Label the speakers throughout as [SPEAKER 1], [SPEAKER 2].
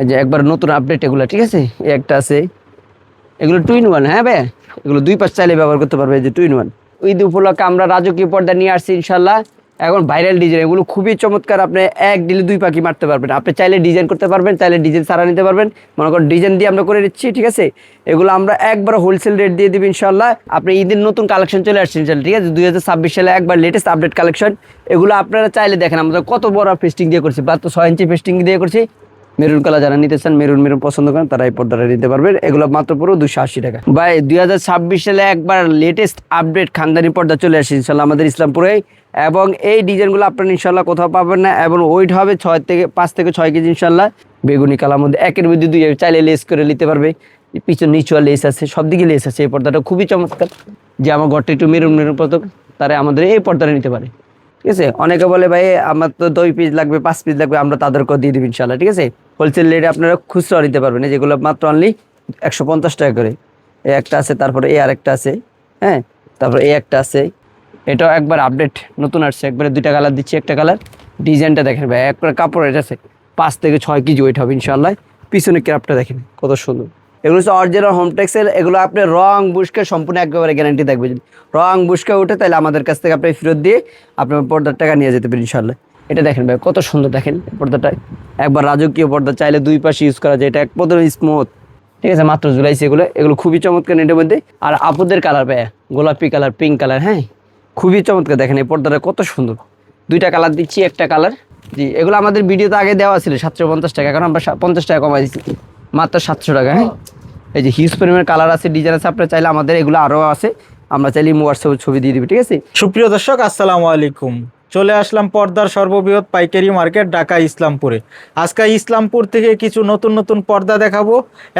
[SPEAKER 1] এই যে একবার নতুন আপডেট এগুলো, ঠিক আছে। এই একটা আছে, এগুলো 2 in 1। হ্যাঁ ভাই, এগুলো 2 পাশ চাইলে ব্যবহার করতে পারবে। এই যে 2 in 1। ঈদ উপলক্ষে আমরা রাজকীয় পর্দা নিয়ে আসছি ইনশাল্লাহ। এখন ভাইরাল ডিজাইন, এগুলো খুবই চমৎকার। আপনি এক ডিলে 2 পাখি মারতে পারবেন। আপনি চাইলে ডিজাইন করতে পারবেন, চাইলে ডিজাইন সারা নিতে পারবেন। মনে করেন ডিজাইন দিয়ে আমরা করে দিচ্ছি, ঠিক আছে। এগুলো আমরা একবার হোলসেল রেট দিয়ে দিবি ইনশাল্লাহ। আপনি ঈদের নতুন কালেকশন চলে আসছে ইনশাল্লাহ, ঠিক আছে। 2026 সালে একবার লেটেস্ট আপডেট কালেকশন। এগুলো আপনারা চাইলে দেখেন আমাদের কত বড় ফেস্টিং দিয়ে করছি, 6 ইঞ্চি ফেস্টিং দিয়ে করছি। মেরুন কালার যারা নিতে চান, মেরুন পছন্দ করেন, তারা এই পর্দাটা নিতে পারবেন। এগুলো মাত্র পুরো 280 টাকা। ভাই 2026 সালে একবার লেটেস্ট আপডেট খানদানি পর্দা চলে আসছে ইনশাল্লাহ আমাদের ইসলামপুরে। এবং এই ডিজাইনগুলো আপনারা ইনশাল্লাহ কোথাও পাবেন না। এবং ওয়েট হবে 5 থেকে 6 কেজি ইনশাল্লাহ। বেগুনি কালার মধ্যে একের মধ্যে 2 চাইলে লেস করে নিতে পারবে। পিছনে নিচুয়া লেস আছে, সব দিকে লেস আছে। এই পর্দাটা খুবই চমৎকার। যে আমার ঘরটা একটু মেরুন পর্দা, তারা আমাদের এই পর্দাটা নিতে পারে, ঠিক আছে। অনেকে বলে ভাই আমার তো 2 পিস লাগবে, 5 পিস লাগবে, আমরা তাদেরকেও দিয়ে দিবি ইনশাল্লাহ, ঠিক আছে। হোলসেল রেটে আপনারা খুচরা নিতে পারবেন। যেগুলো মাত্র অনলি 150 টাকা করে। এই একটা আছে, তারপরে এই আরেকটা আছে, হ্যাঁ। তারপরে এই একটা আছে, এটাও একবার আপডেট নতুন আসছে। একবারে 2টা কালার দিচ্ছি। একটা কালার ডিজাইনটা দেখেন ভাই, একবার কাপড় এটা আছে। 5 থেকে 6 কেজি ওয়েট হবে ইনশাল্লাহ। পিছনে ক্রাফটটা দেখেন কত সুন্দর। এগুলো হচ্ছে অরিজিনাল হোমটেক্সের। এগুলো আপনি রং বুশকে সম্পূর্ণ একেবারে গ্যারান্টি থাকবে। যদি রং বুশকে উঠে তাহলে আমাদের কাছ থেকে আপনি ফেরত দিয়ে আপনার পর্দার টাকা নিয়ে যেতে পারেন ইনশাল্লাহ। এটা দেখেন ভাই কত সুন্দর, দেখেন পর্দাটা একবার রাজকীয় পর্দা। চাইলে 2 পাশে ইউজ করা যায়। এটা এক পদের স্মুথ, ঠিক আছে। মাত্র ঝুলাইছে এগুলো। এগুলো খুবই চমৎকার নেটের মধ্যে। আর আপুদের কালার ভাই, গোলাপি কালার, পিঙ্ক কালার, হ্যাঁ, খুবই চমৎকার। দেখেন এই পর্দাটা কত সুন্দর। 2টা কালার দিচ্ছি, একটা কালার। জি, এগুলো আমাদের ভিডিওতে আগে দেওয়া ছিল 750 টাকা, এখন আমরা 50 টাকা কমাই দিচ্ছি, মাত্র 700 টাকা। হ্যাঁ, এই যে হিউজ পরিমাণের কালার আছে, ডিজাইন আছে। আপনারা চাইলে আমাদের এগুলো আরও আছে, আমরা চাইলে হোয়াটসঅ্যাপে ছবি দিয়ে দিবি, ঠিক আছে।
[SPEAKER 2] সুপ্রিয় দর্শক, আসসালামু আলাইকুম। চলে আসলাম পর্দার সর্ববৃহৎ পাইকারি মার্কেট ঢাকা ইসলামপুরে। আজকে ইসলামপুর থেকে কিছু নতুন নতুন পর্দা দেখাবো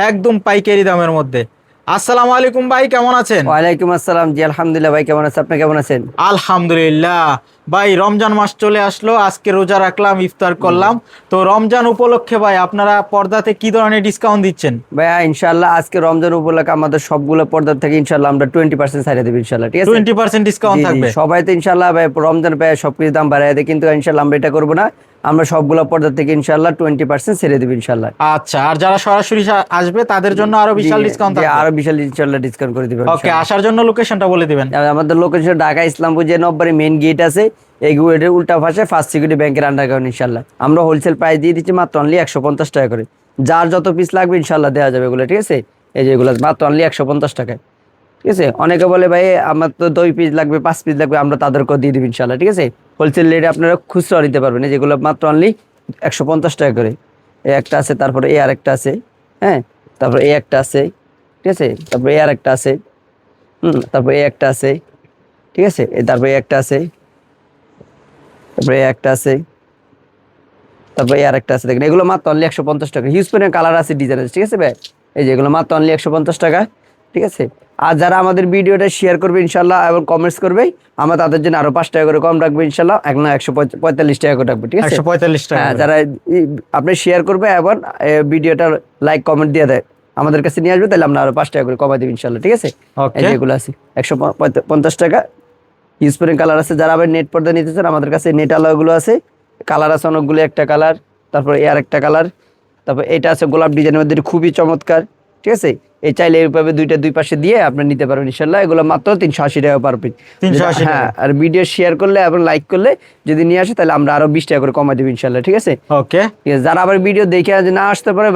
[SPEAKER 2] একদম পাইকারি দামের মধ্যে। আসসালামু আলাইকুম ভাই, কেমন আছেন?
[SPEAKER 1] ওয়ালাইকুম আসসালাম। জি আলহামদুলিল্লাহ ভাই, কেমন আছেন? আপনি কেমন আছেন?
[SPEAKER 2] আলহামদুলিল্লাহ ভাই, রমজান মাস চলে আসলো, আজকে রোজা রাখলাম, ইফতার করলাম। তো রমজান উপলক্ষে ভাই আপনারা পর্দাতে কি ধরনের ডিসকাউন্ট দিচ্ছেন?
[SPEAKER 1] ভাইয়া ইনশাআল্লাহ আজকে রমজান উপলক্ষে আমাদের সবগুলো পর্দা থেকে ইনশাআল্লাহ আমরা 20% ছাড়িয়ে দেব ইনশাআল্লাহ, ঠিক আছে।
[SPEAKER 2] 20% ডিসকাউন্ট থাকবে।
[SPEAKER 1] সবাই তো ইনশাআল্লাহ ভাই রমজান ভাই সবকিছু দাম বাড়ায় দেয়, কিন্তু ইনশাআল্লাহ আমরা এটা করবো না। আমরা সবগুলো পর্দা থেকে ইনশাআল্লাহ 20% ছেড়ে দেব ইনশাআল্লাহ।
[SPEAKER 2] আচ্ছা, আর যারা সরাসরি আসবে তাদের জন্য আরো বিশাল ডিসকাউন্ট থাকবে।
[SPEAKER 1] আরো বিশাল ইনশাআল্লাহ ডিসকাউন্ট করে দিবেন।
[SPEAKER 2] ওকে, আসার জন্য লোকেশনটা বলে দিবেন।
[SPEAKER 1] আমাদের লোকেশন ঢাকা ইসলামপুর যে 9 মেইন গেট আছে, এই গেটের উল্টা পাশে ফার্স্ট সিকিউরিটি ব্যাংকের আন্ডারগ্রাউন্ড ইনশাআল্লাহ। আমরা হোলসেল প্রাইস দিয়ে দিচ্ছি মাত্র অনলি 150 টাকা করে। যার যত পিস লাগবে ইনশাআল্লাহ দেওয়া যাবে এগুলো, ঠিক আছে। এই যে এগুলো মাত্র অনলি 150 টাকায়, ঠিক আছে। অনেকে বলে ভাই আমার তো 2 পিস লাগবে, 5 পিস লাগবে, আমরা তাদেরকেও দিয়ে দিবি ইনশাআল্লাহ, ঠিক আছে। হোলসেল রেটে আপনারা খুচরা নিতে পারবেন। যেগুলো মাত্র অনলি 150 টাকা করে। এই একটা আছে, তারপরে এই আরেকটা আছে, হ্যাঁ। তারপরে এই একটা আছে, ঠিক আছে। তারপরে এই আরেকটা আছে, তারপরে এই একটা আছে, ঠিক আছে। তারপরে এই একটা আছে, তারপরে এই একটা আছে, তারপরে এই আরেকটা আছে। দেখেন এগুলো মাত্র অনলি 150 টাকা। হিউজ পরিমাণ কালার আছে, ডিজাইন আছে, ঠিক আছে ভাই। এই যে এগুলো মাত্র অনলি 150 টাকা, ঠিক আছে। আর যারা আমাদের ভিডিওটা শেয়ার করবে ইনশাল্লাহ এবং কমেন্টস করবে, আমরা তাদের জন্য আরো 5 টাকা করে কম রাখবো ইনশাল্লাহ। এখন 145 টাকা করে রাখবো, ঠিক আছে।
[SPEAKER 2] 145 টাকা।
[SPEAKER 1] হ্যাঁ, যারা আপনি শেয়ার করবে এবং ভিডিওটা লাইক কমেন্ট দিয়ে দেয় আমাদের কাছে নিয়ে আসবে, তাহলে আমরা আরো 5 টাকা করে কমাই দেবো ইনশাল্লাহ, ঠিক আছে। এই যে এগুলো আছে 150 টাকা। ইউজ পরিমাণ কালার আছে। যারা আবার নেট পর্দা নিতে চান, আমাদের কাছে নেট আলাগুলো আছে। কালার আছে অনেকগুলো, একটা কালার, তারপরে এই আরেকটা কালার, তারপর এটা আছে গোলাপ ডিজাইনের মধ্যে, খুবই চমৎকার, ঠিক আছে। এই চাইলে এইভাবে 2 পাশে দিয়ে আপনি নিতে পারবেন ইনশাল্লাহ। এগুলো মাত্র 380 টাকা পার পিস।
[SPEAKER 2] 380 টাকা।
[SPEAKER 1] হ্যাঁ, আর ভিডিও শেয়ার করলে এবং লাইক করলে যদি নিয়ে আসে, তাহলে আমরা আরো 20 টাকা করে কমাই দেবো ইনশাল্লাহ, ঠিক আছে।
[SPEAKER 2] ওকে,
[SPEAKER 1] ঠিক আছে। যারা আবার ভিডিও দেখে না আসতে পারে,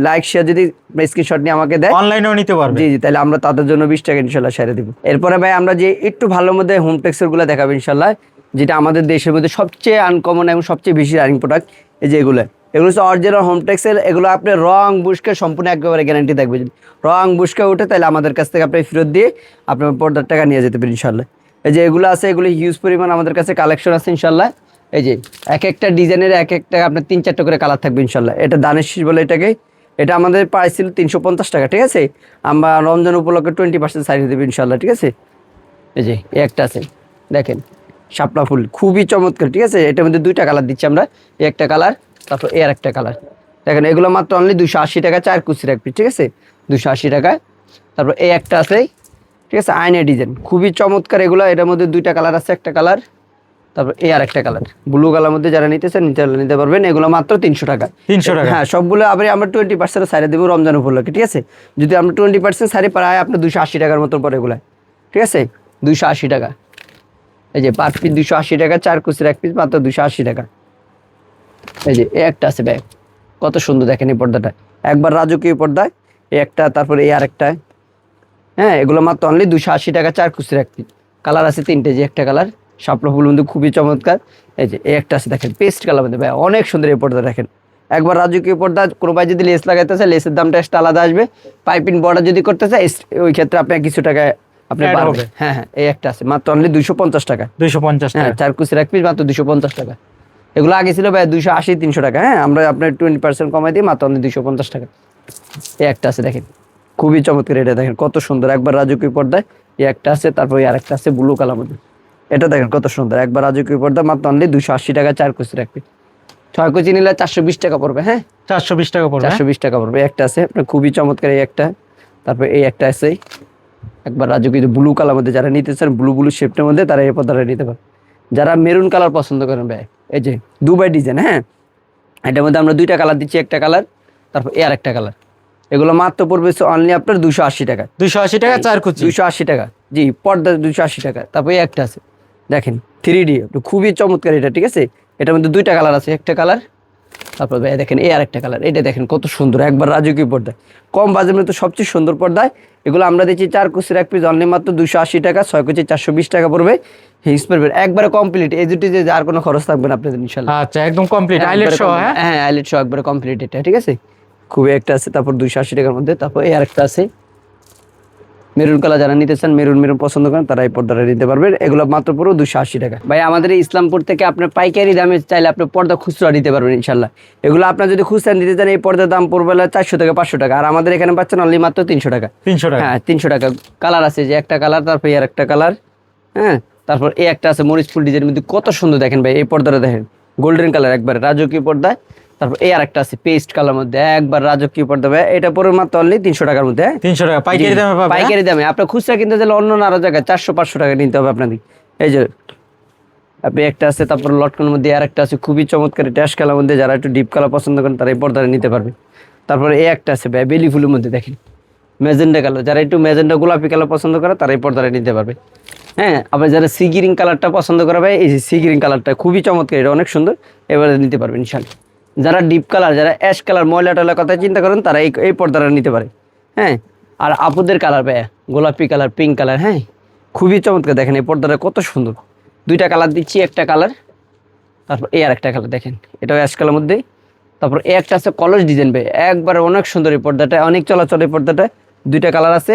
[SPEAKER 1] লাইক শেয়ার যদি স্ক্রিনশট নিয়ে আমাকে দেয়,
[SPEAKER 2] অনলাইনেও নিতে পারবে।
[SPEAKER 1] জি, তাহলে আমরা তাদের জন্য 20 টাকা ইনশাল্লাহ ছেড়ে দিব। এরপরে ভাই আমরা যে একটু ভালোর মধ্যে হোমটেক্সের গুলো দেখাবো ইনশাল্লাহ, যেটা আমাদের দেশের মধ্যে সবচেয়ে আনকমন এবং সবচেয়ে বেশি রানিং প্রোডাক্ট। এই যে এগুলো হচ্ছে অরিজিনাল হোমটেক্সের। এগুলো আপনি রং বুশকে সম্পূর্ণ একেবারে গ্যারান্টি থাকবে। যদি রং বুশকে উঠে তাহলে আমাদের কাছ থেকে আপনি ফেরত দিয়ে আপনার পর্দার টাকা নিয়ে যেতে পারেন ইনশাল্লাহ। এই যে এগুলো আছে, এগুলো হিউজ পরিমাণ আমাদের কাছে কালেকশন আছে ইনশাল্লাহ। এই যে এক একটা ডিজাইনের এক একটা আপনার 3-4টা করে কালার থাকবে ইনশাল্লাহ। এটা দানের শীষ বলে এটাকে। এটা আমাদের প্রাইস ছিল 350 টাকা, ঠিক আছে। আমরা রমজান উপলক্ষে 20% ছাড়িয়ে দেবো ইনশাল্লাহ, ঠিক আছে। এই যে একটা আছে, দেখেন শাপলা ফুল, খুবই চমৎকার, ঠিক আছে। এটার মধ্যে 2টা কালার দিচ্ছি আমরা। এই একটা কালার, তারপর এই আরেকটা কালার। দেখেন এগুলো মাত্র অনলি 280 টাকা, 4 কুচি রাখবি, ঠিক আছে। 280 টাকা। তারপর এই একটা আছে, ঠিক আছে, আয়না ডিজাইন, খুবই চমৎকার এগুলো। এটার মধ্যে 2টা কালার আছে, একটা কালার, তারপর এই আর একটা কালার ব্লু কালার মধ্যে যারা নিতেছেন নিতে পারবেন, এগুলো মাত্র 300 টাকা।
[SPEAKER 2] 300 টাকা।
[SPEAKER 1] হ্যাঁ, সবগুলো আবার আমরা 20% ছাড়ে দেবো রমজান উপলক্ষে, ঠিক আছে? যদি আমরা 20% ছাড়ে প্রায় আপনার 280 টাকার মতো পড়ে এগুলো, ঠিক আছে? 280 টাকা। এই যে পার পিস 280 টাকা, 4 কুচির এক পিস মাত্র 280 টাকা। এই যে এই একটা আছে ব্যাগ, কত সুন্দর দেখেন এই পর্দাটা, একবার রাজকীয় পর্দায় এই একটা, তারপরে এই আরেকটা। হ্যাঁ, এগুলো মাত্র অনলি 280 টাকা, 4 কুচির এক পিস। কালার আছে 3টে, যে একটা কালার শাপলা ফুল মধ্যে খুবই চমৎকার। এই যে এই একটা আছে দেখেন পেস্ট কালার মধ্যে, ভাই অনেক সুন্দর এই পর্দা দেখেন, একবার রাজকীয় পর্দা। কোনো ভাই যদি লেস লাগাইতে চায় লেসের দামটা এক্সট্রা আলাদা আসবে, পাইপিং বর্ডার যদি করতে চায় ওই ক্ষেত্রে আপনার কিছু টাকা আপনি
[SPEAKER 2] Add
[SPEAKER 1] পারবেন।
[SPEAKER 2] হবে।
[SPEAKER 1] হ্যাঁ হ্যাঁ, এই একটা আছে মাত্র অনলি 250 টাকা।
[SPEAKER 2] 250
[SPEAKER 1] হ্যাঁ,
[SPEAKER 2] টাকা।
[SPEAKER 1] 4 কুচির এক পিস মাত্র 250 টাকা। এগুলো আগে ছিল ভাই 280 300 টাকা। হ্যাঁ, আমরা আপনার 20% কমাই দিই মাত্র অনলি 250 টাকা। এই একটা আছে দেখেন, খুবই চমৎকার, এটা দেখেন কত সুন্দর, একবার রাজকীয় পর্দায় এই একটা আছে, তারপর এই আরেকটা আছে ব্লু কালার মধ্যে, এটা দেখেন কত সুন্দর, একবার রাজকীয় পর্দা মাত্র অনলি 280 টাকা, 4 কুচির এক পিস। 6 কুচি নিলে 420 টাকা পড়বে। হ্যাঁ,
[SPEAKER 2] 420 টাকা পড়বে।
[SPEAKER 1] 420 টাকা পড়বে। এই একটা আছে আপনার খুবই চমৎকার, এই একটা, তারপর এই একটা আছে একবার রাজকীয় ব্লু কালার মধ্যে, যারা নিতে চান ব্লু শেপটার মধ্যে তারা এই পর্দাটা নিতে পারে। যারা মেরুন কালার পছন্দ করেন ভাই, এই যে দুবাই ডিজাইন। হ্যাঁ, এটার মধ্যে আমরা 2টা কালার দিচ্ছি, একটা কালার তারপর এই আর একটা কালার। এগুলো মাত্র পড়বে অনলি আপনার 280 টাকা।
[SPEAKER 2] 280 টাকা 4 কুচি।
[SPEAKER 1] 280 টাকা, জি পর্দা 280 টাকা। তারপর এই একটা আছে দেখেন 3D, খুবই চমৎকার এটা, ঠিক আছে? এটার মধ্যে 2টা কালার আছে, একটা কালার তারপর ভাই দেখেন এই আরেকটা কালার, এটা দেখেন কত সুন্দর, একবার রাজকীয় পর্দা, কম বাজেটের মধ্যে সবচেয়ে সুন্দর পর্দায়। এগুলো আমরা দিচ্ছি 4 কুচির এক পিস অনলি মাত্র 280 টাকা, 6 কুচি 420 টাকা পড়বে। হিংস পড়বে একবারে কমপ্লিট, এজুটি যে আর কোনো খরচ থাকবে না আপনাদের ইনশাআল্লাহ।
[SPEAKER 2] আচ্ছা, একদম কমপ্লিট আইলেট সহ। হ্যাঁ
[SPEAKER 1] হ্যাঁ, আইলেট সহ একবারে কমপ্লিট এটা, ঠিক আছে? খুবই একটা আছে, তারপর 280 টাকার মধ্যে। তারপর এই আরেকটা আছে মেরুন কালার, যারা নিতে চান মেরুন পছন্দ করেন তারা এই পর্দাটা নিতে পারবেন। এগুলো মাত্র পুরো 280 টাকা। ভাই আমাদের এই ইসলামপুর থেকে আপনার পাইকারি দামে চাইলে আপনি পর্দা খুচরা নিতে পারবেন ইনশাল্লাহ। এগুলো আপনার যদি খুচরা নিতে চান এই পর্দার দাম পড়বে 400 থেকে 500 টাকা, আর আমাদের এখানে পাচ্ছেন অনলি মাত্র 300 টাকা।
[SPEAKER 2] 300 টাকা।
[SPEAKER 1] হ্যাঁ, 300 টাকা। কালার আছে যে একটা কালার, তারপর এই একটা কালার। হ্যাঁ, তারপর এই একটা আছে মরিচ ফুল ডিজাইনের মধ্যে, কত সুন্দর দেখেন ভাই এই পর্দাটা দেখেন, গোল্ডেন কালার একবার রাজকীয় পর্দা। তারপর এই আরেকটা আছে পেস্ট কালার মধ্যে, একবার রাজকীয় পর্দা ভাই, এটা পরে মাত্র অনলি 300 টাকার মধ্যে।
[SPEAKER 2] 300 টাকা পাইকারি দামে পাবে।
[SPEAKER 1] পাইকারি দামে। আপনার খুচরা কিনতে চাইলে অন্য আরো জায়গায় 400-500 টাকা নিতে হবে আপনাদের। এই যে আপনি একটা আছে, তারপর লটকনের মধ্যে আর একটা আছে খুবই চমৎকার ট্যাশ কালার মধ্যে, যারা একটু ডিপ কালার পছন্দ করেন তারা এই পর্দাটা নিতে পারবে। তারপরে এই একটা আছে ভাই বেলি ফুলের মধ্যে দেখেন ম্যাজেন্ডা কালার, যারা একটু ম্যাজেন্ডা গোলাপি কালার পছন্দ করে তারা এই পর্দাটা নিতে পারবে। হ্যাঁ, আবার যারা সি গ্রিন কালারটা পছন্দ করে ভাই, এই সি গ্রিন কালারটা খুবই চমৎকার, এটা অনেক সুন্দর, এবারে নিতে পারবেন ইনশাআল্লাহ। যারা ডিপ কালার, যারা অ্যাশ কালার ময়লা টয়লার কথা চিন্তা করেন তারা এই পর্দাটা নিতে পারে। হ্যাঁ, আর আপুদের কালার ভাইয়া গোলাপি কালার, পিঙ্ক কালার। হ্যাঁ, খুবই চমৎকার দেখেন এই পর্দাটা কত সুন্দর। 2টা কালার দিচ্ছি, একটা কালার তারপর এই আর একটা কালার দেখেন, এটাও অ্যাশ কালার মধ্যে। তারপর এই একটা আছে কলস ডিজাইন ভাই, একবার অনেক সুন্দর এই পর্দাটা, অনেক চলাচল এই পর্দাটা। 2টা কালার আছে,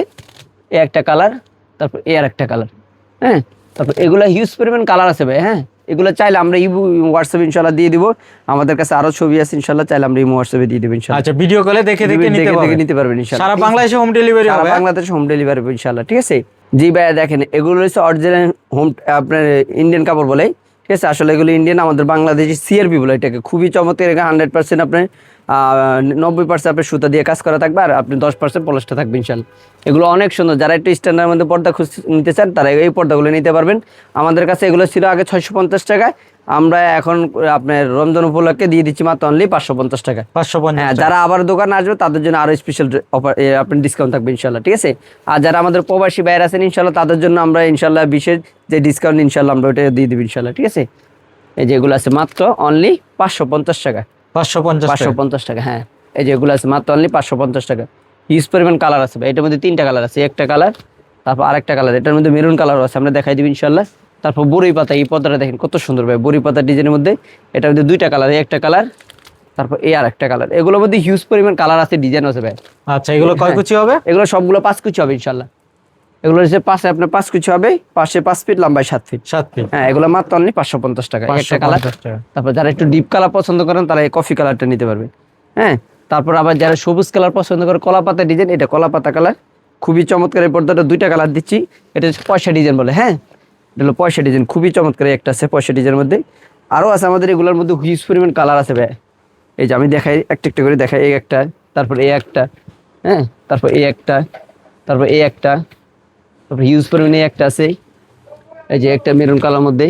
[SPEAKER 1] এই একটা কালার তারপর এই আর একটা কালার। হ্যাঁ, তারপর এগুলা হিউজ পরিমাণ কালার আছে ভাই। হ্যাঁ, এগুলো চাইলে আমরা হোয়াটসঅ্যাপে ইনশাল্লাহ দিয়ে দিব। আমাদের কাছে আরো ছবি আছে ইনশাল্লাহ, চাইলে আমরা হোয়াটসঅ্যাপে দিয়ে দেবো ইনশাল্লাহ।
[SPEAKER 2] আচ্ছা, ভিডিও কলে দেখে দেখে
[SPEAKER 1] নিতে পারবেন ইনশাল্লাহ।
[SPEAKER 2] সারা বাংলাদেশে হোম ডেলিভারি
[SPEAKER 1] সারা
[SPEAKER 2] হবে।
[SPEAKER 1] বাংলাদেশে হোম ডেলিভারি হবে ইনশাল্লাহ, ঠিক আছে? জি ভাইয়া দেখেন এগুলো হচ্ছে অরিজিনাল হোম, আপনার ইন্ডিয়ান কাপড় বলে, ঠিক আছে? আসলে এগুলো ইন্ডিয়ান, আমাদের বাংলাদেশি সিআরপি বলে এটাকে। খুবই চমৎকার, 100% আপনার 90% আপনার সুতা দিয়ে কাজ করা থাকবে, আর আপনি 10% পলিশটা থাকবে ইনশাল্লাহ। এগুলো অনেক সুন্দর, যারা একটু স্ট্যান্ডার্ডের মধ্যে পর্দা নিতে চান তারা এই পর্দাগুলো নিতে পারবেন। আমাদের কাছে এগুলো ছিল আগে 650 টাকায়, আমরা এখন আপনার রমজান উপলক্ষে দিয়ে দিচ্ছি মাত্র অনলি 550 টাকা।
[SPEAKER 2] 550
[SPEAKER 1] হ্যাঁ, যারা আবার দোকানে আসবে তাদের জন্য আরো স্পেশাল অফার, আপনার ডিসকাউন্ট থাকবে ইনশাল্লাহ, ঠিক আছে? আর যারা আমাদের প্রবাসী বাইরে আছেন ইনশাল্লাহ তাদের জন্য আমরা ইনশাল্লাহ বিশেষ যে ডিসকাউন্ট ইনশাল্লাহ আমরা ওটা দিয়ে দেবো ইনশাল্লাহ, ঠিক আছে? এই যেগুলো আছে মাত্র অনলি 550 টাকা।
[SPEAKER 2] 550
[SPEAKER 1] টাকা। হ্যাঁ, এই যেগুলো আছে মাত্র অনলি 550 টাকা। হিউজ পরিমাণ কালার আছে ভাই, এটার মধ্যে 3টা কালার আছে, একটা কালার তারপর আরেকটা কালার, এটার মধ্যে মেরুন কালার আছে, আমরা দেখাই দিবি ইনশাল্লাহ। তারপর বড়ি পাতা, এই পর্দাটা দেখেন কত সুন্দর ভাই, বড়ি পাতা ডিজাইনের মধ্যে, এটার মধ্যে 2টা কালার, একটা কালার তারপর এই আর একটা কালার। এগুলোর মধ্যে হিউজ পরিমাণ কালার আছে, ডিজাইন আছে ভাই।
[SPEAKER 2] আচ্ছা, এগুলো কয় কুচি হবে?
[SPEAKER 1] এগুলো সবগুলো 5 কুচি হবে ইনশাল্লাহ। এগুলো হচ্ছে পাশে আপনার 5 কুচি হবে, পাশে 5 ফিট, লম্বায় 7 ফিট।
[SPEAKER 2] 7 ফিট।
[SPEAKER 1] হ্যাঁ, এগুলো মাত্র অনলি 550 টাকা, একটা কালার।
[SPEAKER 2] 550 টাকা।
[SPEAKER 1] তারপর যারা একটু ডিপ কালার পছন্দ করেন তারা এই কফি কালারটা নিতে পারবে। হ্যাঁ, তারপর আবার যারা সবুজ কালার পছন্দ করে, কলা পাতা ডিজাইন, এটা কলা পাতা কালার, খুবই চমৎকার এই পর্দাটা। 2টা কালার দিচ্ছি, এটা হচ্ছে পয়সা ডিজাইন বলে। হ্যাঁ, এটা হলো পয়সা ডিজাইন, খুবই চমৎকার একটা আছে পয়সা ডিজাইনের মধ্যে। আরও আছে আমাদের এগুলোর মধ্যে হিউজ পরিমাণ কালার আছে ভাই। এই যে আমি দেখাই একটা একটা করে দেখাই, এই একটা, তারপর এই একটা, হ্যাঁ, তারপর এই একটা, তারপর এই একটা, তারপর হিউজ পরিমাণে একটা আছে, এই যে একটা মেরুন কালার মধ্যে।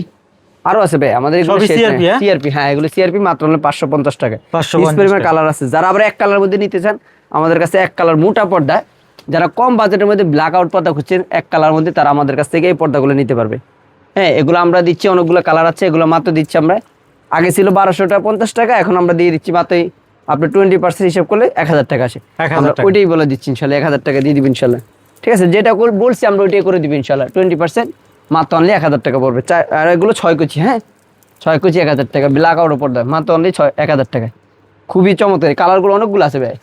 [SPEAKER 1] আরো আছে ভাই আমাদের এগুলো
[SPEAKER 2] সবই CRP, হ্যাঁ?
[SPEAKER 1] সিআরপি, হ্যাঁ এগুলো সিআরপি মাত্র হলো 550 টাকা।
[SPEAKER 2] 550
[SPEAKER 1] স্পেরিমের
[SPEAKER 2] টাকা।
[SPEAKER 1] কালার আছে, যারা আবার এক কালার মধ্যে নিতে চান আমাদের কাছে এক কালার মোটা পর্দা, যারা কম বাজেটের মধ্যে ব্ল্যাক আউট পর্দা খুঁজছেন এক কালার মধ্যে, তারা আমাদের কাছ থেকে এই পর্দাগুলো নিতে পারবে। হ্যাঁ এগুলো আমরা দিচ্ছি, অনেকগুলো কালার আছে, এগুলো মাত্র দিচ্ছি আমরা, আগে ছিল 1250 টাকা, এখন আমরা দিয়ে দিচ্ছি মাত্র আপনি 20% হিসাব করলে 1000 টাকা আসে।
[SPEAKER 2] 1000
[SPEAKER 1] আমরা
[SPEAKER 2] টাকা।
[SPEAKER 1] ওইটাই বলে দিচ্ছি ইনশাল্লাহ, 1000 টাকা দিয়ে দিবেন ইনশাল্লাহ। ঠিক আছে, যেটা বলছি আমরা ওইটাই করে দিবি ইনশাল্লাহ। 20% মাত্র অনলি 1000 টাকা পড়বে। আর এগুলো 6 কুচি, হ্যাঁ 6 কুচি 1000 টাকা, ব্ল্যাক আউট পর্দা মাত্র অনলি 1000 টাকা। খুবই চমৎকার, কালারগুলো অনেকগুলো আছে ভাই,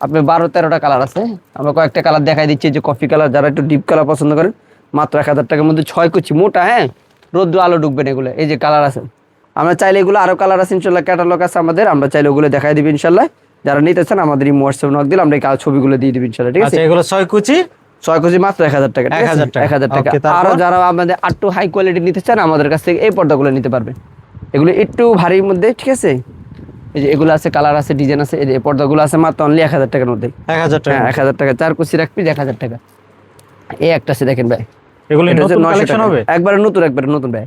[SPEAKER 1] আপনার 12-13টা কালার আছে, আমরা কয়েকটা কালার দেখাই দিচ্ছি। যে কফি কালার, যারা একটু ডিপ কালার পছন্দ করেন মাত্র 1000 টাকার মধ্যে 6 কুচি মোটা, হ্যাঁ রোদ্র আলো ঢুকবে না এগুলো। এই যে কালার আছে, আমরা চাইলে এগুলো আরো কালার আছে ইনশাল্লাহ, ক্যাটালগ আছে আমাদের, আমরা চাইলে ওগুলো দেখাই দিবি ইনশাল্লাহ। যারা নিতে চান আমাদের এই হোয়াটসঅ্যাপ নক দিলে আমরা এই ছবিগুলো দিয়ে দিবি ইনশাল্লাহ। ঠিক আছে,
[SPEAKER 2] আচ্ছা এগুলো 6 কুচি
[SPEAKER 1] 6 কেজি মাত্র 1000 টাকা।
[SPEAKER 2] 1000 টাকা।
[SPEAKER 1] 1000 টাকা।
[SPEAKER 2] Okay, তারপর?
[SPEAKER 1] আরো যারা আমাদের একটু হাই কোয়ালিটি নিতে চান আমাদের কাছ থেকে এই পর্দাগুলো নিতে পারবেন, এগুলো একটু ভারীর মধ্যে। ঠিক আছে, এই যে এগুলো আছে, কালার আছে, ডিজাইন আছে, এই যে পর্দাগুলো আছে মাত্র অনলি 1000 টাকার মধ্যে।
[SPEAKER 2] 1000 টাকা।
[SPEAKER 1] হ্যাঁ 1000 টাকা, 4 কুচি রাখবি 1000 টাকা। এই একটা আছে দেখেন ভাই,
[SPEAKER 2] এগুলো
[SPEAKER 1] এটা হচ্ছে
[SPEAKER 2] নতুন
[SPEAKER 1] 900
[SPEAKER 2] কালেকশন
[SPEAKER 1] টাকা।
[SPEAKER 2] হবে?
[SPEAKER 1] একবারে নতুন ভাই।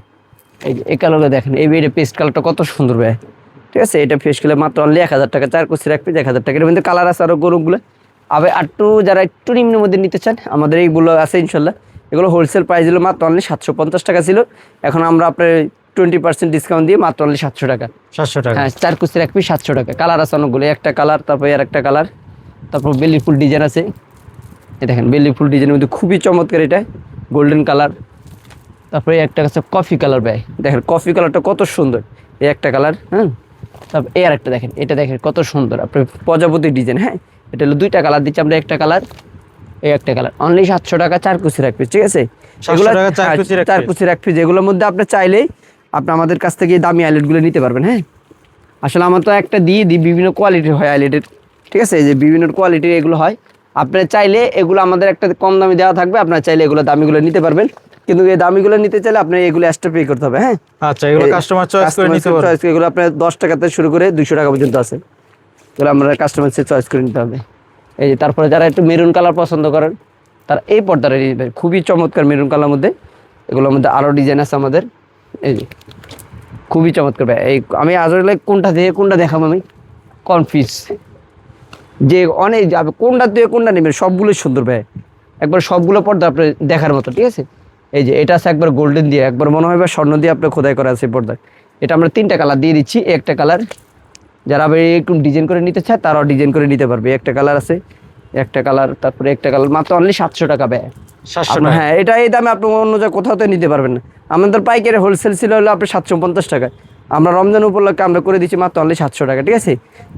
[SPEAKER 1] এই যে এই কালারটা দেখেন, এই পেস্ট কালারটা কত সুন্দর ভাই। ঠিক আছে, এটা ফেস কালার মাত্র অনলি 1000 টাকা, 4 কুচি রাখবি 1000 টাকা। এর মধ্যে কালার আছে আরো গরমগুলো। আবার একটু যারা একটু নিম্নের মধ্যে নিতে চান আমাদের এইগুলো আছে ইনশাল্লাহ। এগুলো হোলসেল প্রাইস ছিল মাত্র অনলি 750 টাকা ছিল, এখন আমরা আপনার 20% ডিসকাউন্ট দিয়ে মাত্র অনলি 700 টাকা।
[SPEAKER 2] 700 টাকা।
[SPEAKER 1] হ্যাঁ 4 কুচি রাখবি 700 টাকা। কালার আছে অনেকগুলো, একটা কালার, তারপর আর একটা কালার, তারপর বেলি ফুল ডিজাইন আছে। এই দেখেন বেলি ফুল ডিজাইনের মধ্যে খুবই চমৎকার, এটা গোল্ডেন কালার। তারপরে একটা আছে কফি কালার ভাই, দেখেন কফি কালারটা কত সুন্দর, এই একটা কালার। হ্যাঁ তারপর এই আর একটা দেখেন, এটা দেখেন কত সুন্দর আপনার প্রজাপতি ডিজাইন। হ্যাঁ এটা হলো 2টা কালার দিচ্ছি আমরা, একটা কালার এই একটা কালার, অনলি 700 টাকা, 4 কুচি রাখবি। ঠিক আছে,
[SPEAKER 2] 700 টাকা 4 কুচি রাখবি।
[SPEAKER 1] 4 কুচি রাখবি, যেগুলোর মধ্যে আপনি চাইলেই আপনি আমাদের কাছ থেকে এই দামি আইলেটগুলো নিতে পারবেন। হ্যাঁ আসলে আমার তো একটা দিয়ে দিই, বিভিন্ন কোয়ালিটির হয় আইলেটের। ঠিক আছে, এই যে বিভিন্ন কোয়ালিটির এগুলো হয়, আপনারা চাইলে এগুলো আমাদের একটা কম দামি দেওয়া থাকবে, আপনারা চাইলে এগুলো দামিগুলো নিতে পারবেন, কিন্তু এই দামিগুলো নিতে চাইলে আপনার এগুলো এক্সট্রা পে করতে হবে। হ্যাঁ
[SPEAKER 2] আচ্ছা এগুলো কাস্টমার চয়েস করে নিতে পারবে?
[SPEAKER 1] চয়েস এগুলো আপনার 10 টাকা থেকে শুরু করে 200 টাকা পর্যন্ত আছে, এগুলো আমরা কাস্টমার চয়েস করে নিতে হবে। এই যে তারপরে যারা একটু মেরুন কালার পছন্দ করেন তারা এই পর্দাটা নিয়ে নেবেন, খুবই চমৎকার মেরুন কালার মধ্যে। এগুলোর মধ্যে আরও ডিজাইন আছে আমাদের, এই যে খুবই চমৎকার ভাই। এই আমি আসলে কোনটা দিয়ে কোনটা দেখাবো আমি কনফিউজ, যে অনেক যাবে কোনটা দিয়ে কোনটা নেবেন, সবগুলোই সুন্দর ভাই, একবার সবগুলো পর্দা আপনার দেখার মতো। ঠিক আছে, এই যে এটা আছে একবার গোল্ডেন দিয়ে, একবার মনে হয় বা স্বর্ণ দিয়ে আপনার খোদাই করা আছে পর্দায়। এটা আমরা 3টা কালার দিয়ে দিচ্ছি, একটা কালার যারা আবার একটু ডিজাইন করে নিতে চায় তারাও ডিজাইন করে নিতে পারবে। একটা কালার আছে, একটা কালার, তারপরে একটা কালার, মাত্র অনলি 700 টাকা ব্যয়।
[SPEAKER 2] 700 টাকা।
[SPEAKER 1] হ্যাঁ এটা এই দামে আপনি অন্য জায়গায় কোথাও তো নিতে পারবেন না। আমাদের পাইকারি হোলসেল ছিল হলো আপনি 750 টাকা, আমরা রমজান উপলক্ষে আমরা করে দিচ্ছি মাত্র অনলি 700 টাকা। ঠিক আছে,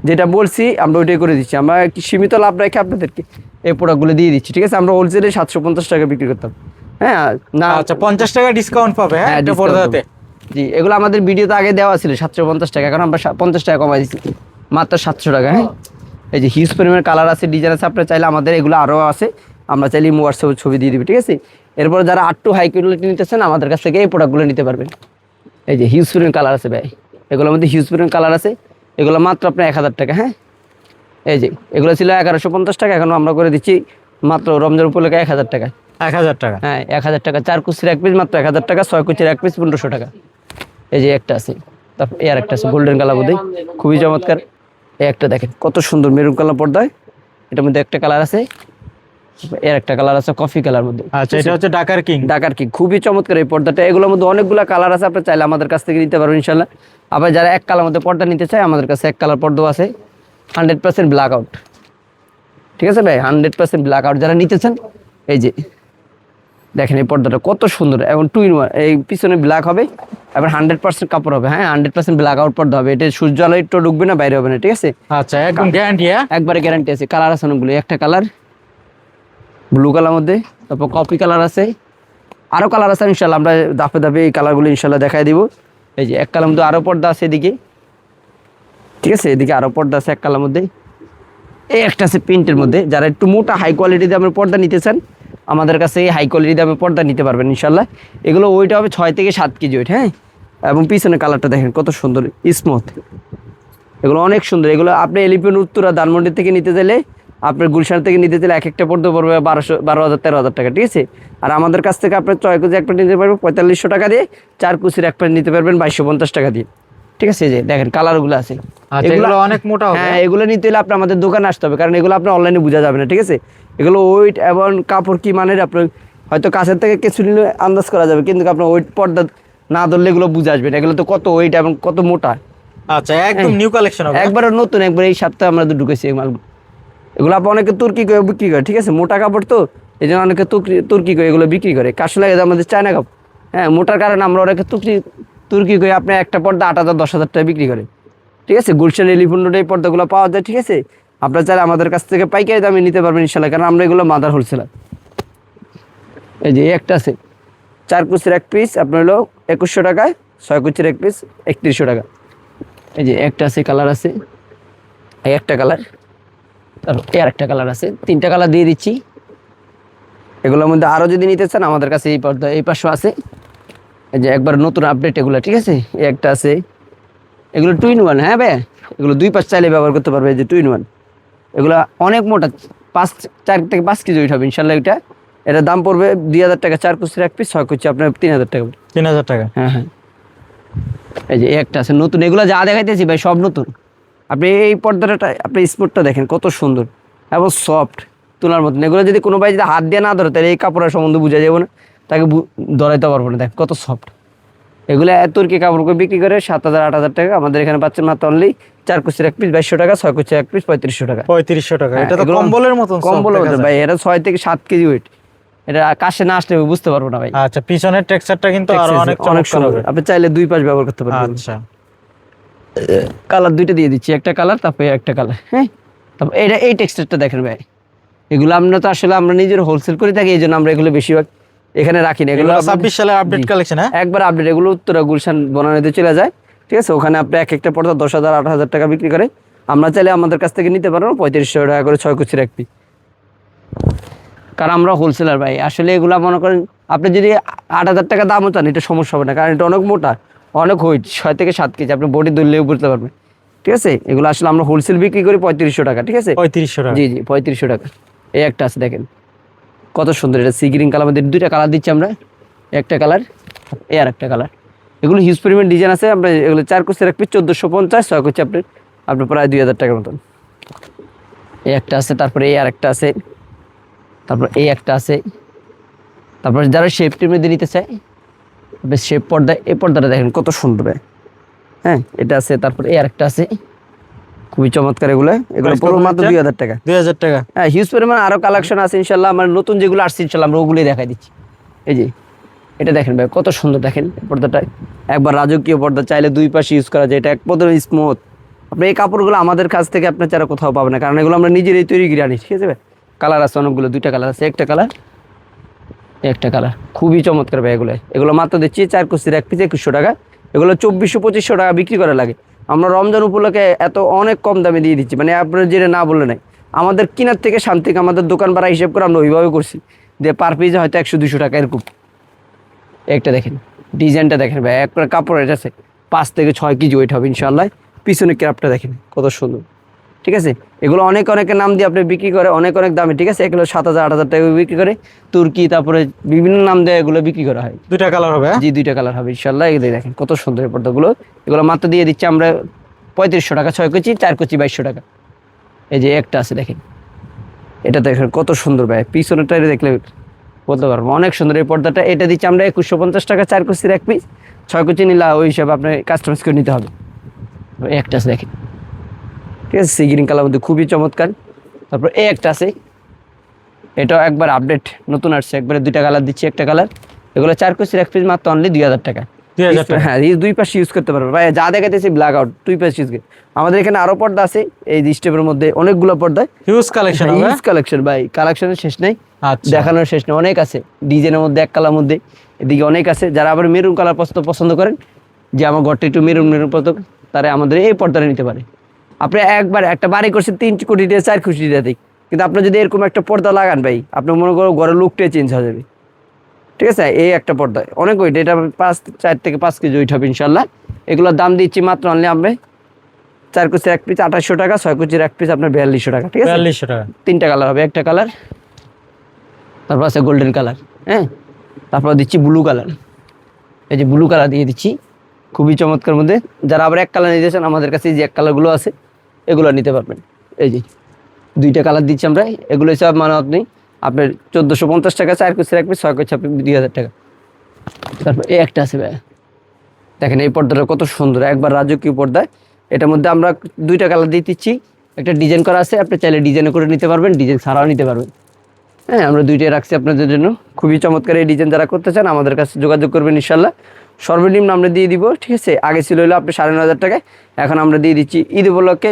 [SPEAKER 1] যেটা বলছি আমরা ওইটাই করে দিচ্ছি, আমরা কি সীমিত লাভ রেখে আপনাদেরকে এই প্রোডাক্টগুলো দিয়ে দিচ্ছি। ঠিক আছে, আমরা হোলসেলে 750 টাকা বিক্রি করতাম। হ্যাঁ না
[SPEAKER 2] আচ্ছা 50 টাকা ডিসকাউন্ট পাবে, হ্যাঁ একটা
[SPEAKER 1] discount
[SPEAKER 2] পর্দাতে?
[SPEAKER 1] পাবো। জি এগুলো আমাদের ভিডিওতে আগে দেওয়া ছিল 750 টাকা, এখন আমরা 50 টাকা কমাই দিচ্ছি মাত্র 700 টাকা। হ্যাঁ এই যে হিউজ পরিমাণের কালার আছে, ডিজাইন আছে, আপনারা চাইলে আমাদের এগুলো আরও আছে, আমরা চাইলে হোয়াটসঅ্যাপে ছবি দিয়ে দিবি। ঠিক আছে, এরপর যারা আটটু হাই কোয়ালিটি নিতেছেন আমাদের কাছ থেকে এই প্রোডাক্টগুলো নিতে পারবেন। এই যে হিউজ পরিমাণ কালার আছে ভাই, এগুলোর মধ্যে হিউজ পরিমাণ কালার আছে, এগুলো মাত্র আপনার 1000 টাকা। হ্যাঁ এই যে এগুলো ছিল 1150 টাকা, এখন আমরা করে দিচ্ছি মাত্র রমজান উপলক্ষে 1000 টাকা।
[SPEAKER 2] 1000 টাকা।
[SPEAKER 1] হ্যাঁ 1000 টাকা, 4 কুচির এক পিস মাত্র 1000 টাকা, 6 কুচির এক পিস 1500 টাকা। এই যে একটা আছে, তারপর এই আর একটা আছে গোল্ডেন কালার মধ্যে, খুবই চমৎকার। এই একটা দেখেন কত সুন্দর মেরুন কালার পর্দায়, এটার মধ্যে একটা কালার আছে, এর একটা কালার আছে কফি কালার মধ্যে।
[SPEAKER 2] আচ্ছা এটা হচ্ছে ঢাকার কিং।
[SPEAKER 1] ঢাকার কি খুবই চমৎকার এই পর্দাটা, এগুলোর মধ্যে অনেকগুলো কালার আছে, আপনি চাইলে আমাদের কাছ থেকে নিতে পারবেন ইনশাল্লাহ। আবার যারা এক কালার মধ্যে পর্দা নিতে চায় আমাদের কাছে এক কালার পর্দাও আছে, 100% ব্ল্যাক আউট। ঠিক আছে ভাই, 100% ব্ল্যাক আউট যারা নিতে চান, এই যে দেখেন এই পর্দাটা কত সুন্দর, এবং 2 in 1, এই পিছনে ব্ল্যাক হবে, এবার 100% কাপড় হবে। হ্যাঁ 100% ব্ল্যাক আউট পর্দা হবে, এটা সূর্য আলো একটু ঢুকবে না, বাইরে হবে না। ঠিক আছে,
[SPEAKER 2] আচ্ছা একদম গ্যারান্টি, হ্যাঁ
[SPEAKER 1] একবারে গ্যারান্টি আছে। কালার আছে অনেকগুলো, একটা কালার ব্লু কালার মধ্যে, তারপর কপি কালার আছে, আরও কালার আছে ইনশাল্লাহ, আমরা ধাপে ধাপে এই কালারগুলো ইনশাল্লাহ দেখাই দিব। এই যে এক কালার মধ্যে আরও পর্দা আছে এদিকে, ঠিক আছে, এদিকে আরও পর্দা আছে এক কালার মধ্যে। এই একটা আছে প্রিন্টের মধ্যে, যারা একটু মোটা হাই কোয়ালিটি দামের পর্দা নিতে চান আমাদের কাছে এই হাই কোয়ালিটি দামের পর্দা নিতে পারবেন ইনশাল্লাহ। এগুলো ওইটা হবে 6 থেকে 7 কেজি ওইটা। হ্যাঁ এবং পিছনে কালারটা দেখেন কত সুন্দর স্মুথ, এগুলো অনেক সুন্দর। এগুলো আপনি এলিফ্যান্ট উত্তরা ধানমন্ডি থেকে নিতে চাইলে আপনার গুলশান থেকে নিতে চাইলে এক একটা পড়তে পড়বে 12,000 13,000 টাকা, ঠিক আছে। আর আমাদের কাছ থেকে আপনার 6 কেজি এক প্যান্ট নিতে পারবেন 4500 টাকা দিয়ে, 4 কুচির এক প্যান্ট নিতে পারবেন 2250 টাকা দিয়ে, ঠিক আছে। এই যে দেখেন কালারগুলো আছে,
[SPEAKER 2] আচ্ছা, এগুলো অনেক মোটা হবে।
[SPEAKER 1] হ্যাঁ, এগুলো নিতে হলে আপনি আমাদের দোকানে আসতে হবে, কারণ এগুলো আপনার অনলাইনে বোঝা যাবে না, ঠিক আছে। এগুলো ওয়েট এবং কাপড় কি মানের আপনার হয়তো কাছের থেকে কিছু নিলে আন্দাজ করা যাবে, কিন্তু আপনার ওয়েট পর্দা না ধরলে এগুলো বুঝে আসবে না, এগুলো তো কত ওয়েট এবং কত মোটা।
[SPEAKER 2] আচ্ছা, একদম নিউ কালেকশন হবে।
[SPEAKER 1] একবারে নতুন, একবার এই সপ্তাহে আমরা ঢুকেছি এই মালগুলো। এগুলো আপনার অনেকে তুর্কি করে বিক্রি করে, ঠিক আছে, মোটা কাপড় তো এই জন্য অনেকে তুর্কি করে এগুলো বিক্রি করে। কাশলে আমাদের চায়না কাপড়, হ্যাঁ, মোটার কারণে আমরা অনেকে তুর্কি করে আপনার একটা পর্দা 8,000 10,000 টাকা বিক্রি করে, ঠিক আছে। গুলশান এলিফ্যান্ট রোডে এই পর্দাগুলো পাওয়া যায়, ঠিক আছে। আপনারা চাইলে আমাদের কাছ থেকে পাইকারি দামে নিতে পারবেন ইনশাল্লাহ, কারণ আমরা এগুলো মাদার হোলসেলার। এই যে একটা আছে 4 কুচির এক পিস আপনার হলো 2100 টাকায়, 6 কুচির এক পিস 3100 টাকা। এই যে একটা আছে, কালার আছে, এই একটা কালার, তারপর আর একটা কালার আছে, 3টা কালার দিয়ে দিচ্ছি। এগুলোর মধ্যে আরও যদি নিতে চান আমাদের কাছে এই পর্দা এই পাশে আছে, এই যে একবার নতুন আপডেট এগুলো, ঠিক আছে। এই একটা আছে, এগুলো 2 in 1, হ্যাঁ ভাই, এগুলো 2 পাশ চাইলে ব্যবহার করতে পারবে। এই যে 2 in 1, এগুলো অনেক মোটা, 4 থেকে 5 কেজি ওইট হবে ইনশাল্লাহ। এটার দাম পড়বে 2,000 টাকা, 4 কুচির এক পিস, 6 কুচি আপনার 3,000 টাকা।
[SPEAKER 2] 3,000 টাকা।
[SPEAKER 1] হ্যাঁ হ্যাঁ, এই যে একটা আছে নতুন, এগুলো যা দেখাইতেছি ভাই সব নতুন। আপনি এই পর্দাটা আপনি স্পোর্টটা দেখেন কত সুন্দর এবং সফট তোলার মতন। এগুলো যদি কোনো ভাই যদি হাত দিয়ে না ধরে তাহলে এই কাপড়ের সম্বন্ধে বোঝা যাবে না, তাকে ধরাইতে পারবো না। দেখ কত সফট, এগুলো তুর্কি কাপড় করে বিক্রি করে 7,000 8,000 টাকা, আমাদের এখানে পাচ্ছেন মাত্র অনলি 4 কুচির এক পিস 2200 টাকা, 6 কুচির এক পিস 3500 টাকা।
[SPEAKER 2] 3500 টাকা,
[SPEAKER 1] হ্যাঁ,
[SPEAKER 2] এটা তো
[SPEAKER 1] এগুলো
[SPEAKER 2] কম্বলের মতন
[SPEAKER 1] কম্বলের
[SPEAKER 2] soft
[SPEAKER 1] মতন
[SPEAKER 2] দেখা
[SPEAKER 1] ভাই,
[SPEAKER 2] যায়।
[SPEAKER 1] এটা 6 থেকে 7 কেজি ওয়েট। এটা কাছে না আসলে বুঝতে পারবো না ভাই।
[SPEAKER 2] আচ্ছা, পিছনের টেক্সচারটা কিন্তু আরো অনেক
[SPEAKER 1] অনেক
[SPEAKER 2] চমৎকার
[SPEAKER 1] সুন্দর,
[SPEAKER 2] হবে।
[SPEAKER 1] আপনি চাইলে 2 পাশ ব্যবহার করতে পারবেন।
[SPEAKER 2] আচ্ছা,
[SPEAKER 1] কালার 2টা দিয়ে দিচ্ছি, একটা কালার তারপরে একটা কালার, হ্যাঁ। তারপর এটা এই টেক্সচারটা দেখেন ভাই, এগুলো আমরা তো আসলে আমরা নিজের হোলসেল করে থাকি, এই জন্য আমরা এগুলো বেশিরভাগ এখানে রাখি না। এগুলো
[SPEAKER 2] এগুলো 26 সালের আপডেট কালেকশন। হ্যাঁ,
[SPEAKER 1] একবার আপডেট, এগুলো উত্তরা গুলশান বনানীতে চলে যায়, ঠিক আছে। ওখানে আপনি এক একটা পর্দা 10,000 8,000 টাকা বিক্রি করে, আমরা চাইলে আমাদের কাছ থেকে নিতে পারবো 3500 টাকা করে 6 কুচির এক পিস, কারণ আমরা হোলসেলার ভাই। আসলে এগুলো মনে করেন আপনি যদি 8,000 টাকা দামও চান এটা সমস্যা হবে না, কারণ এটা অনেক মোটা, অনেক ওয়েট, 6 থেকে 7 কেজি, আপনি বডি ধরলেও বুঝতে পারবেন, ঠিক আছে। এগুলো আসলে আমরা হোলসেল বিক্রি করি 3500 টাকা, ঠিক আছে।
[SPEAKER 2] 3500 টাকা।
[SPEAKER 1] জি জি, 3500 টাকা। এই একটা আছে দেখেন কত সুন্দর, এটা সি গ্রিন কালার মধ্যে 2টা কালার দিচ্ছি আমরা, একটা কালার এই আর একটা কালার। এগুলো হিউজ পরিমাণ ডিজাইন আছে, আমরা এগুলো 4 কুচির এক পিস 1450, 6 কুচি আপনার প্রায় 2,000 টাকার মতন। এই একটা আছে, তারপরে এই আর একটা আছে, তারপর এই একটা আছে, তারপর যারা শেপ টিমের মধ্যে নিতে চায় বেশ শেপ পর্দা, এই পর্দাটা দেখেন কত সুন্দর, হ্যাঁ, এটা আছে। তারপর এই আরেকটা আছে, খুবই চমৎকার। এগুলো পুরো মাত্র 2,000 টাকা।
[SPEAKER 2] 2000 টাকা।
[SPEAKER 1] হ্যাঁ, হিউজ পরিমাণ আরো কালেকশন আছে ইনশাল্লাহ, আমার নতুন যেগুলো আসছে ইনশাল্লাহ আমরা ওগুলোই দেখাই দিচ্ছি। এই যে এটা দেখেন ভাই কত সুন্দর, দেখেন পর্দাটা একবার রাজকীয় পর্দা, চাইলে 2 পাশে ইউজ করা যায়, এটা এক পদের স্মুথ। আপনি এই কাপড়গুলো আমাদের কাছ থেকে আপনার যারা কোথাও পাবেন না, কারণ এগুলো আমরা নিজেরাই তৈরি করে আনি, ঠিক আছে ভাই। কালার আছে অনেকগুলো, 2টা কালার আছে, একটা কালার একটা কালার, খুবই চমৎকার ভাই। এগুলো মাত্র দিচ্ছি 4 কুচির এক পিস 2100 টাকা। এগুলো 2400 টাকা বিক্রি করা লাগে, আমরা রমজান উপলক্ষে এত অনেক কম দামে দিয়ে দিচ্ছি, মানে আপনার যেটা না বললে নাই। আমাদের কেনার থেকে শান্তি, আমাদের দোকান ভাড়া হিসেব করে আমরা ওইভাবে করছি যে পার পিস হয়তো 100-200 টাকা এরকম। একটা দেখেন ডিজাইনটা দেখেন ভাই, একটা কাপড়ের আছে 5 থেকে 6 কেজি ওয়েট হবে ইনশাআল্লাহ। পিছনে ক্রাফটটা দেখেন কত সুন্দর, ঠিক আছে। এগুলো অনেকের নাম দিয়ে আপনি বিক্রি করে অনেক দামে, ঠিক আছে। এগুলো 7,000 8,000 টাকা বিক্রি করে, তুর্কি তারপরে বিভিন্ন নাম দিয়ে এগুলো বিক্রি করা হয়।
[SPEAKER 2] 2টা কালার হবে।
[SPEAKER 1] জি, 2টা কালার হবে ইনশাআল্লাহ। এগুলো দেখেন কত সুন্দর এই পর্দাগুলো, এগুলো মাত্র দিয়ে দিচ্ছি আমরা 3500 টাকা, 6 কুচি 4 কুচি 2200 টাকা। এই যে একটা আছে দেখেন, এটা দেখেন কত সুন্দর ভাই, পিছনেরটা দেখলে বলতে পারবো অনেক সুন্দর এই পর্দাটা। এটা দিচ্ছি আমরা 2150 টাকা, 4 কুচির এক পিস, 6 কুচি নিলা ওই হিসাবে আপনার কাস্টমাইজ করে নিতে হবে। একটা আছে দেখেন, ঠিক আছে, সি গ্রিন কালার মধ্যে খুবই চমৎকার। তারপর এই একটা আছে, এটাও একবার আপডেট নতুন আসছে, একবারে 2টা কালার দিচ্ছি, একটা কালার। এগুলো 4 কুচির এক পিস মাত্র অনলি 2,000 টাকা।
[SPEAKER 2] 2000 টাকা।
[SPEAKER 1] হ্যাঁ, এই 2 পাশে ইউজ করতে পারবে ভাই, যা দেখাইতেছি ব্ল্যাক আউট 2 পাশ ইউজ। আমাদের এখানে আরো পর্দা আছে এই স্টেপের মধ্যে, অনেকগুলো পর্দা,
[SPEAKER 2] হিউজ কালেকশন হবে।
[SPEAKER 1] হিউজ কালেকশন ভাই, কালেকশনের শেষ নাই,
[SPEAKER 2] আচ্ছা,
[SPEAKER 1] দেখানোর শেষ নেই, অনেক আছে ডিজাইনের মধ্যে, এক কালার মধ্যে, এদিকে অনেক আছে। যারা আবার মেরুন কালার পছন্দ করেন, যে আমার ঘরটা একটু মেরুন পছন্দ, তারা আমাদের এই পর্দাটা নিতে পারে। আপনি একবার একটা বাড়ি করছেন 3 কোটি টাকা 4 কোটি টাকা দিক, কিন্তু আপনি যদি এরকম একটা পর্দা লাগান ভাই, আপনি মনে করো ঘরের লুকটাই চেঞ্জ হয়ে যাবে, ঠিক আছে। এই একটা পর্দা অনেক ওয়েট, এটা 4 থেকে 5 কেজি ওয়েট হবে ইনশাল্লাহ। এগুলোর দাম দিচ্ছি মাত্র অনলি আমরা 4 কুচির এক পিস 2800 টাকা, 6 কুচির এক পিস আপনার 4200 টাকা, ঠিক আছে?
[SPEAKER 2] 4200 টাকা।
[SPEAKER 1] তিনটা কালার হবে, একটা কালার, তারপর আছে গোল্ডেন কালার, হ্যাঁ, তারপর দিচ্ছি ব্লু কালার। এই যে ব্লু কালার দিয়ে দিচ্ছি, খুবই চমৎকার মধ্যে। যারা আবার এক কালার নিতে চান আমাদের কাছে যে এক কালারগুলো আছে এগুলো নিতে পারবেন। এই যে দুইটা কালার দিচ্ছি আমরা, এগুলো হিসাব মানে আপনি আপনার 1450 টাকা, 4 কুচির এক পিস, 6 কুচি আপনি 2000 টাকা। তারপর এই একটা আছে ভাই, দেখেন এই পর্দাটা কত সুন্দর, একবার রাজকীয় পর্দা। এটার মধ্যে আমরা দুইটা কালার দিয়ে দিচ্ছি, একটা ডিজাইন করা আছে, আপনি চাইলে ডিজাইনে করে নিতে পারবেন, ডিজাইন ছাড়াও নিতে পারবেন। হ্যাঁ, আমরা দুইটাই রাখছি আপনাদের জন্য, খুবই চমৎকার। এই ডিজাইন যারা করতে চান আমাদের কাছে যোগাযোগ করবেন ইনশাল্লাহ। সর্বনিম্ন আমরা দিয়ে দিব, ঠিক আছে? আগে ছিল হলো আপনি 9500 টাকায়, এখন আমরা দিয়ে দিচ্ছি ঈদ উপলক্ষে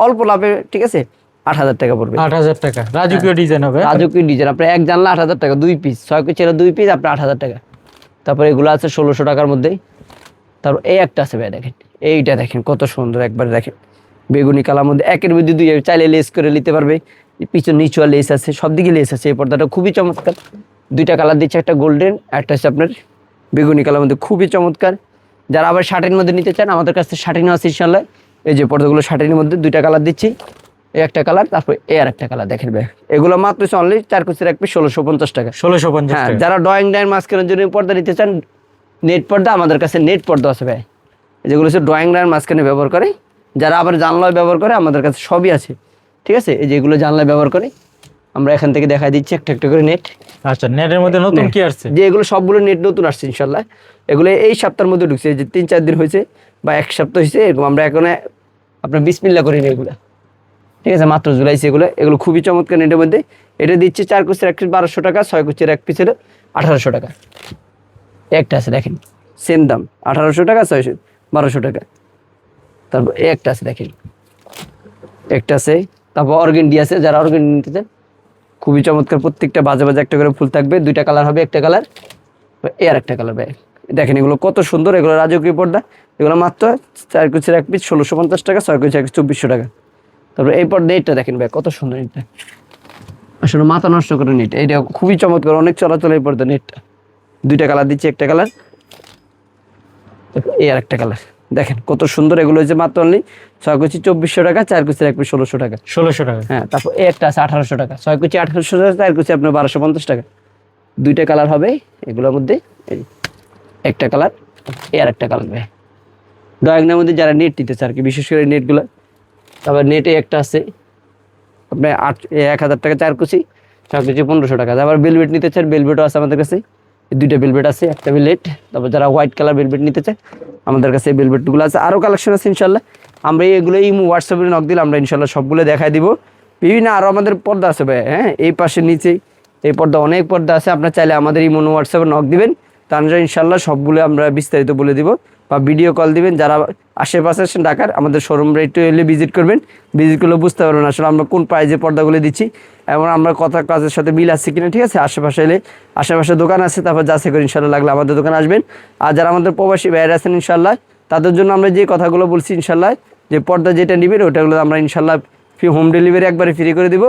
[SPEAKER 1] অল্প লাভে, ঠিক আছে? 8000 টাকা পড়বে।
[SPEAKER 2] 8000 টাকা রাজকীয় ডিজাইন হবে।
[SPEAKER 1] রাজকীয় ডিজাইন আপনার এক জানলা 8000 টাকা, 2 পিস, 6 কুচির 2 পিস আপনার 8000 টাকা। তারপরে এগুলো আছে 1600 টাকার মধ্যে। তারপর এই একটা আছে ভাই, দেখেন এইটা দেখেন কত সুন্দর, একবার দেখেন বেগুনি কালার মধ্যে, একের মধ্যে দুই, চাইলে লেস করে নিতে পারবে, পিছন নিচুয়া লেস আছে, সব দিকে লেস আছে। এই পর্দাটা খুবই চমৎকার, দুইটা কালার দিচ্ছে, একটা গোল্ডেন, একটা হচ্ছে আপনার বেগুনি কালার মধ্যে, খুবই চমৎকার। যারা আবার শার্টের মধ্যে নিতে চান আমাদের কাছে শার্টিনও আছে ইনশাল্লাহ। এই যে পর্দাগুলো শার্টিনের মধ্যে দুইটা কালার দিচ্ছি, এই একটা কালার, তারপর এই আর একটা কালার, দেখেন ভাই এগুলো মাত্র অনলি 4 কুচির এক পিস 1650 টাকা।
[SPEAKER 2] 1650
[SPEAKER 1] হ্যাঁ,
[SPEAKER 2] টাকা।
[SPEAKER 1] যারা ড্রয়িং ডাইন মাঝখানের জন্য পর্দা নিতে চান, নেট পর্দা আমাদের কাছে নেট পর্দা আছে ভাই, যেগুলো হচ্ছে ড্রয়িং ডাইন মাঝখানে ব্যবহার করে। যারা আবার জানলায় ব্যবহার করে আমাদের কাছে সবই আছে, ঠিক আছে? এই যেগুলো জানলায় ব্যবহার করে আমরা এখান থেকে দেখা দিচ্ছি একটা একটা করে নেট।
[SPEAKER 2] আচ্ছা, নেটের মধ্যে নতুন কি আসছে?
[SPEAKER 1] যে এগুলো সবগুলো নেট নতুন আসছে ইনশাল্লাহ, এগুলো এই সপ্তাহের মধ্যে ঢুকছে, এই যে 3-4 দিন হয়েছে বা এক সপ্তাহ হয়েছে এরকম। আমরা এখন আপনার বিসমিল্লাহ করি না এগুলো, ঠিক আছে? মাত্র জুলাইছে এগুলো, এগুলো খুবই চমৎকার নেটের মধ্যে। এটা দিচ্ছে 4 কুচির এক পিস 1200 টাকা, 6 কুচির এক পিস 1800 টাকা। একটা আছে দেখেন সেম দাম, 1800 টাকা, 1200 টাকা। তারপর এই একটা আছে দেখেন, একটা আছে, তারপর অর্গেন্ডি আছে, যারা অর্গেন্ডি নিতে চান খুবই চমৎকার, প্রত্যেকটা বাজে বাজে একটা করে ফুল থাকবে, দুইটা কালার হবে, একটা কালার আর একটা কালার ভাই। দেখেন এগুলো কত সুন্দর, এগুলো রাজকীয় পর্দা, এগুলো মাত্র 4 কুচির এক পিস 1650 টাকা, 6 কুচির এক পিস 2400 টাকা। তারপর এই পর্দা এইটা দেখেন ভাই কত সুন্দর, এটা আসলে মাথা নষ্ট করে নেট, এইটা খুবই চমৎকার, অনেক চলাচল এই পর্দা নেটটা। দুইটা কালার দিচ্ছি, একটা কালার, এই আর একটা কালার, দেখেন কত সুন্দর। এগুলো হচ্ছে মাত্র অনলি 6 কুচি 2400 টাকা, 4 কুচির এক পিস 1600 টাকা।
[SPEAKER 2] 1600 টাকা।
[SPEAKER 1] হ্যাঁ, তারপর এই একটা আছে 1800 টাকা, 6 কুচি 1800 টাকা, 4 কুচি আপনার 1250 টাকা। দুইটা কালার হবে এগুলোর মধ্যে, এই একটা কালার, এই আর একটা কালার ভাই। ড্রয়িংয়ের মধ্যে যারা নেট নিতে চায় আর কি, বিশেষ করে নেটগুলো। তারপর নেটে একটা আছে আপনার 1000 টাকা, 4 কুচি, 6 কুচি 1500 টাকা। আবার বেলভেট নিতে চান, বেলভেটও আছে আমাদের কাছে, এই দুইটা বেলভেট আছে, একটা বেলভেট। তারপর যারা হোয়াইট কালার বেলভেট নিতে চায় আমাদের কাছে এই বেলভেটগুলো আছে, আরও কালেকশন আছে ইনশাল্লাহ। আমরা এইগুলো এই হোয়াটসঅ্যাপে নক দিলে আমরা ইনশাল্লাহ সবগুলো দেখাই দিব। বিভিন্ন আরও আমাদের পর্দা আছে ভাই, হ্যাঁ, এই পাশে নিচে এই পর্দা, অনেক পর্দা আছে, আপনার চাইলে আমাদের এই হোয়াটসঅ্যাপে নক দিবেন, তাহলে ইনশাল্লাহ সবগুলো আমরা বিস্তারিত বলে দিব, বা ভিডিও কল দিবেন। যারা আশেপাশে আছেন ঢাকার, আমাদের শোরুম একটু এলে ভিজিট করবেন, ভিজিট করলে বুঝতে পারবেন আসলে আমরা কোন প্রাইজে পর্দাগুলো দিচ্ছি এবং আমরা কথা কাজের সাথে মিল আসছে কিনা, ঠিক আছে? আশেপাশে এলে আশেপাশে দোকান আছে, তারপর যাচাই করে ইনশাল্লাহ লাগলে আমাদের দোকানে আসবেন। আর যারা আমাদের প্রবাসী বাইরে আছেন ইনশাল্লাহ, তাদের জন্য আমরা যে কথাগুলো বলছি ইনশাল্লাহ, যে পর্দা যেটা নেবেন ওটাগুলো আমরা ইনশাল্লাহ হোম ডেলিভারি একবারে ফ্রি করে দিব।